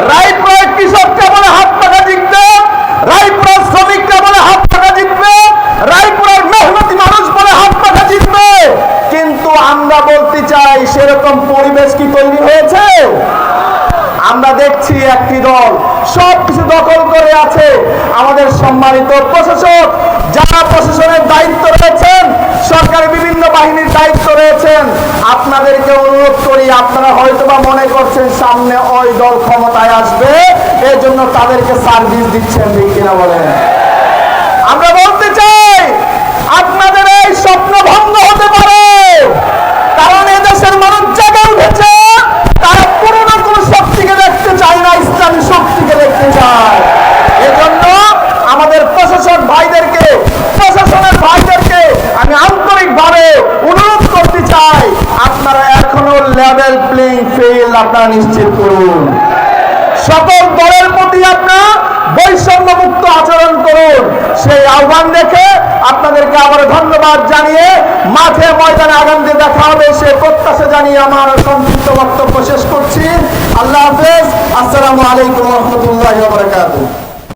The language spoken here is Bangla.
রায়পুরের কৃষকরা বলে হাত টাকা জিতবে, রায়পুরের শ্রমিকরা বলে হাত টাকা জিতবে, রায়পুরের মেহনতি মানুষ বলে হাত টাকা জিতবে। কিন্তু আমরা বলতে চাই, সেরকম পরিবেশ কি তৈরি হয়েছে? আমরা দেখছি একটি দল সবকিছু দখল করে আছে। আমাদের সম্মানিত প্রশাসক, যারা প্রশাসনের দায়িত্ব রয়েছেন, সরকারের বিভিন্ন বাহিনীর দায়িত্ব রয়েছেন, আপনাদেরকে অনুরোধ করি, আপনারা হয়তোবা মনে করছেন সামনে ওই দল ক্ষমতায় আসবে, এই জন্য তাদেরকে সার্ভিস দিচ্ছেন, ঠিক কিনা বলেন? আমরা বলতে চাই, আপনাদের এই স্বপ্ন ভঙ্গ হতে পারে, কারণ এদেশের মানুষ জেগে উঠেছে। তারা পুরোনো কোন শক্তিকে দেখতে চায় না, ইসলামী শক্তিকে দেখতে চায়। এজন্য আমাদের প্রশাসন ভাইদেরকে, প্রশাসনের ভাইদেরকে আমি আন্তরিকভাবে অনুরোধ করতে চাই, আপনারা এখনো লেভেল প্লেইং ফিল্ড আপনারা নিশ্চিত করুন। সকল দলের প্রতি আপনারা বৈষম্য মুক্ত আচরণ করুন, সেই আহ্বান রেখে আপনাদেরকে আবার ধন্যবাদ জানিয়ে মাঠে ময়দানে আগামী দেখা হবে সে প্রত্যাশা জানিয়ে আমার সংক্ষিপ্ত বক্তব্য শেষ করছি। আল্লাহ হাফেজ। আসসালামু আলাইকুম ওয়া রাহমাতুল্লাহি ওয়া বারাকাতুহু।